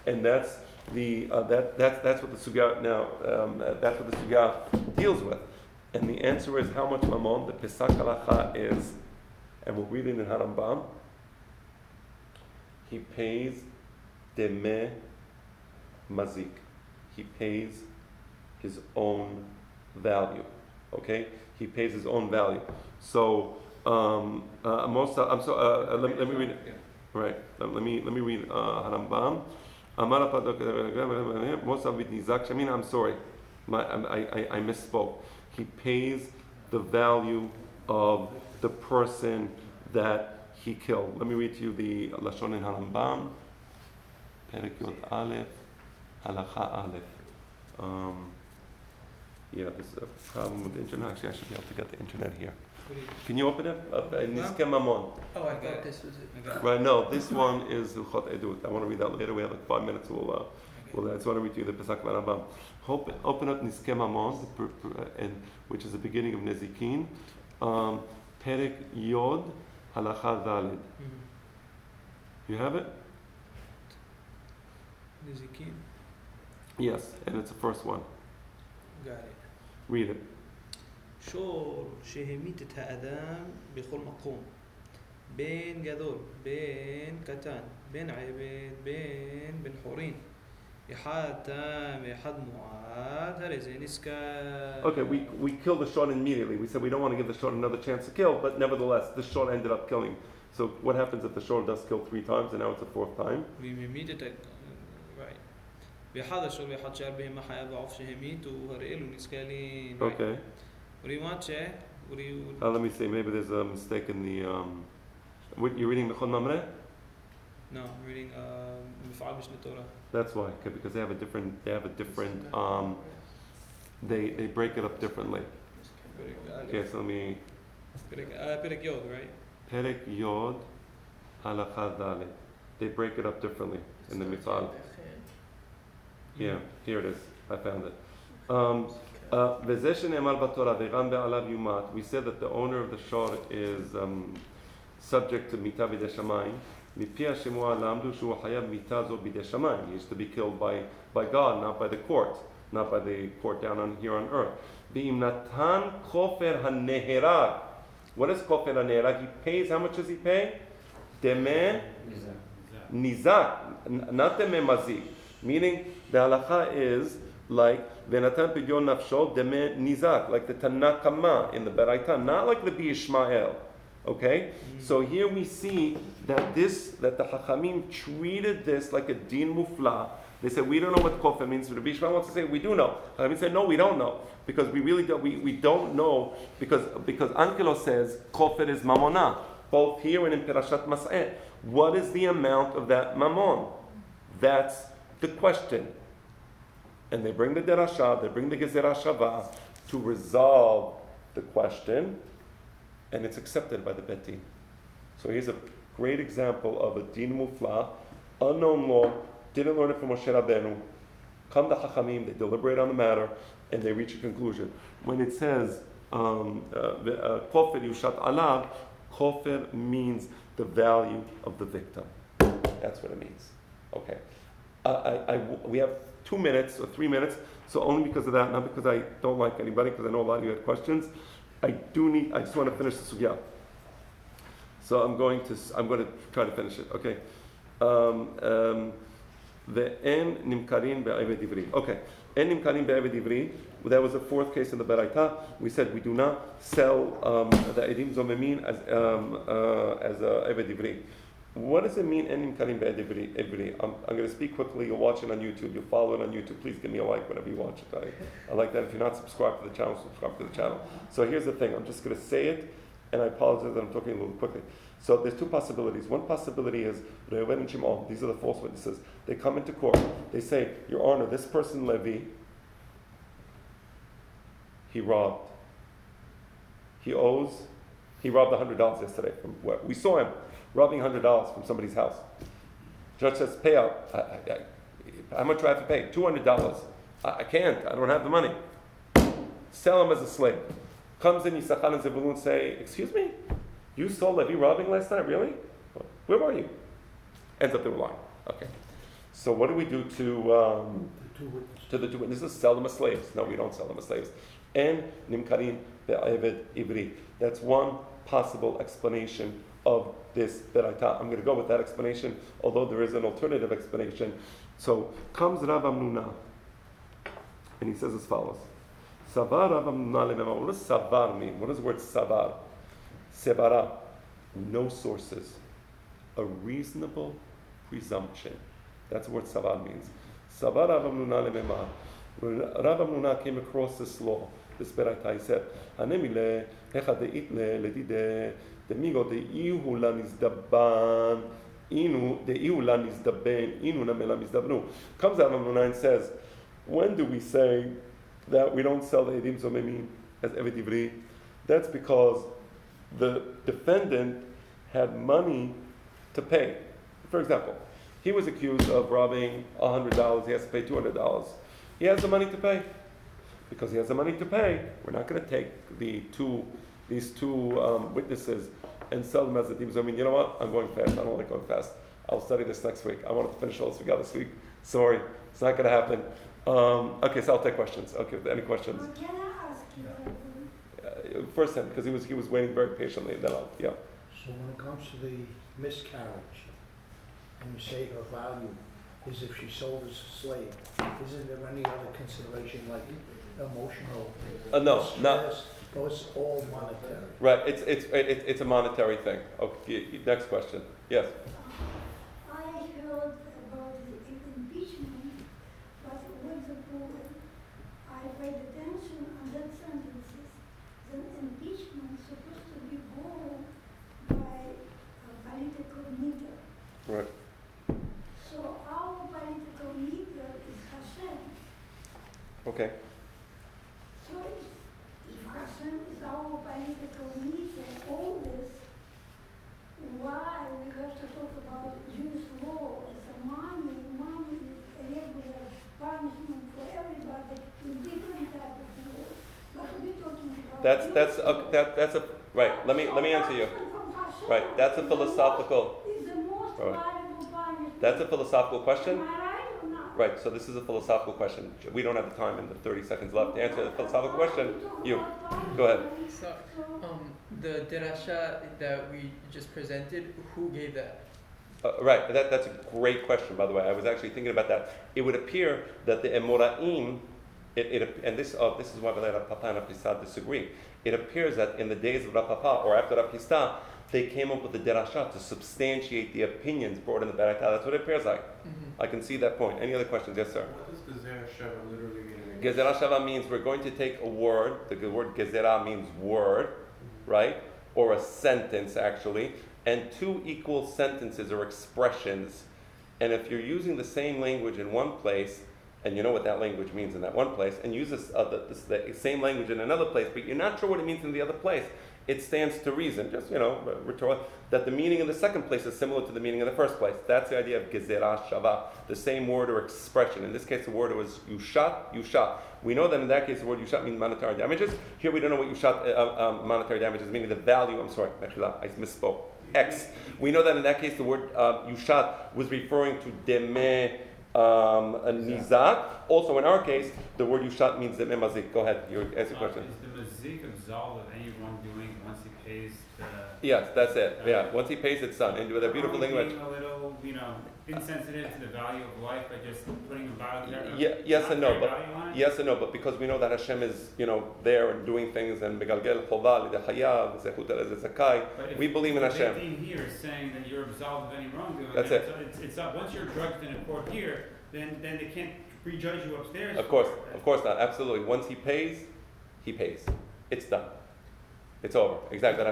and that's the that's what the sugya now that's what the sugya deals with. And the answer is how much mammon. The Pesach halacha is, and we'll read it in Harambam. He pays deme mazik. He pays his own value. Okay, he pays his own value. So let me read it. Right. Let me read Harambam. I'm sorry, I misspoke. He pays the value of the person that he killed. Let me read to you the Lashon in Harambam. Perek Yod Aleph, Halacha Aleph. Yeah, there's a problem with the internet. Actually, I should be able to get the internet here. Can you open it? Nizke Mamon. Oh, I thought this was it. Right, no, this one is Hilchot Edut. I want to read that later. We have like 5 minutes. I just want to read to you the Pesach Barabam. Open up Nizke Mamon, which is the beginning of Nezikin. Perek Yod, Halacha Daled. You have it? Nezikin. Yes, and it's the first one. Got it. Read it. שור שהמית את האדם בכל מקום, בין גדול, בין קטן, בין עבד, בין בן חורין, אחד תם ואחד מועד, הרי זה נזכר. Okay, we killed the short immediately. We said we don't want to give the short another chance to kill, but nevertheless, the short ended up killing. So what happens if the short does kill 3 times and now it's the 4th time? והמית את... right. ואחד השור ואחד שער בהמה חיה בעוף שהמית, והרי אלו נזכרים. Okay. What do you want, Che? What do you... let me see. Maybe there's a mistake in the... you're reading Mechon Mamre? No, I'm reading Mif'al Mishneh Torah. That's why, because they have a different... They break it up differently. Okay, so let me... Perek Yod, right? Perek Yod, Halacha Daled. They break it up differently in the Mif'al. Yeah, here it is. I found it. We said that the owner of the shor is subject to mita b'dei shamayim. He is to be killed by God, not by the court, not by the court down here on earth. What is kofer haneherag? He pays. How much does he pay? Deme nizak, not deme mazik. Meaning the halacha is like Venatan Pidyon Nafsho Deme Nizak, like the Tanakama in the Beraita, not like the B'Yishmael. Okay? So here we see that the Hachamim treated this like a din mufla, They said, we don't know what kofir means. Rabbi Yishmael wants to say, we do know. Rabbi said, no, we don't know. Because we really don't, we don't know, because Ankelos says, kofir is mamona, both here and in Perashat Mas'eh. What is the amount of that mammon? That's the question. And they bring the derasha, they bring the gezerah shava to resolve the question, and it's accepted by the Bet Din. So here's a great example of a din mufla, unknown law, didn't learn it from Moshe Rabbeinu. Come to Chachamim, they deliberate on the matter, and they reach a conclusion. When it says kofir yushat alav, kofir means the value of the victim. That's what it means. Okay. We have 2 minutes or 3 minutes, so only because of that, not because I don't like anybody, because I know a lot of you had questions. I just want to finish the sugya. So I'm going to try to finish it. Okay. The en nimkarin be'eved ivri. Okay. En nimkarin be'eved ivri. That was the fourth case in the Beraita. We said we do not sell the edim zomemin as eved ivri. What does it mean, en nimkarin be'eved ivri? I'm going to speak quickly. You'll watch it on YouTube. You'll follow it on YouTube. Please give me a like whenever you watch it. I like that. If you're not subscribed to the channel, subscribe to the channel. So here's the thing. I'm just going to say it, and I apologize that I'm talking a little quickly. So there's two possibilities. One possibility is Reuven and Shimon. These are the false witnesses. They come into court. They say, Your Honor, this person Levi, he robbed. He robbed $100 yesterday. We saw him robbing $100 from somebody's house. Judge says, pay out. How much do I have to pay? $200. I can't. I don't have the money. Sell him as a slave. Comes in Yisachar and Zebulun say, excuse me? You saw Levi robbing last night? Really? Where were you? Ends up they were lying. Okay. So what do we do to the two witnesses? Sell them as slaves. No, we don't sell them as slaves. And nimkarin be'eved ivri. That's one possible explanation of this beraita. I'm going to go with that explanation, although there is an alternative explanation. So comes Rav Amnuna, and he says as follows. Savar Rav Amnuna lemema. What does savar mean? What does the word savar? Sevara, no sources, a reasonable presumption. That's what savar means. Savar Rav Amnuna lemema. When Rav Amnuna came across this law, this beraita, he said, "Hanemile hechadeit ledide demigo deihu lanizdaban inu deihu lanizdaben inu namela mizdabnu." Comes out of Amnuna and says, when do we say that we don't sell the edim zomemin as eved ivri? That's because the defendant had money to pay. For example, he was accused of robbing $100. He has to pay $200. He has the money to pay. Because he has the money to pay, we're not going to take these two witnesses and sell them as a team. So I mean, you know what? I'm going fast. I don't like going fast. I'll study this next week. I wanted to finish all this we got this week. Sorry, it's not going to happen. Okay, so I'll take questions. Okay, any questions? Can I ask you? First him, because he was waiting very patiently. Then yeah. So when it comes to the miscarriage, and you say her value is if she sold as a slave, isn't there any other consideration like emotional? No, stress? not. No, it's all monetary. Right, it's a monetary thing. Okay, next question. Yes. I heard about the impeachment, but what's the problem? I paid attention on that sentences. The impeachment is supposed to be borne by a political leader. Right. So our political leader is Hashem. Okay. So if Hashem is our political leader, all this, why we have to talk about Jewish law as a money? Money is a regular punishment for everybody in different type of law. But we're talking about That's a right. Let me answer you. Right. That's a philosophical. It's the most Right. valuable punishment. That's a philosophical question. Am I right or not? Right. So this is a philosophical question. We don't have the time in the 30 seconds left to answer the philosophical question. You go ahead. So, the derasha that we just presented, who gave that? Right. That's a great question, by the way. I was actually thinking about that. It would appear that the Emoraim, and this is why Rav Papa and Rav Pista disagree. It appears that in the days of Rav Papa or after Rav Pista, they came up with the derasha to substantiate the opinions brought in the Baraita. That's what it appears like. I can see that point. Any other questions? Yes, sir. What does Gezerah Shava literally mean? Gezerah Shava means we're going to take a word. The word Gezerah means word, right? Or a sentence, actually. And two equal sentences or expressions. And if you're using the same language in one place, and you know what that language means in that one place, and use the same language in another place, but you're not sure what it means in the other place, it stands to reason, just, that the meaning in the second place is similar to the meaning in the first place. That's the idea of gezerah shava, the same word or expression. In this case, the word was yushat. We know that in that case, the word yushat means monetary damages. Here we don't know what yushat, monetary damages, meaning the value, I misspoke, X. We know that in that case, the word yushat was referring to deme, a nizak. Also, in our case, the word yushat means deme mazik. Go ahead, you ask a question. Is the mazik absolved of any wrongdoing once he pays the... Yes, that's it. Yeah, once he pays, it's done. And with a beautiful language. Being a little, insensitive to the value of life by just putting a value there. Yes and no, but because we know that Hashem is, there and doing things, and megalgel chova l'dechayav zechut zakai, we believe in Hashem. The 15 here is saying that you're absolved of any wrongdoing. That's it. It's up. Once you're drugged in a court here, then they can't prejudge you upstairs. Of course not. Absolutely. Once he pays, he pays. It's done. It's over. Exactly.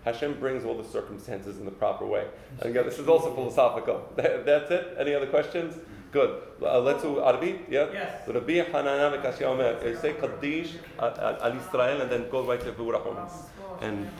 Hashem brings all the circumstances in the proper way. And again, this is also philosophical. That's it. Any other questions? Good. Let's do Arabi. Yeah. Yes. Rabbi Hanana v'Kashya Omer. Say Kaddish al Israel and then go right to V'urachom. And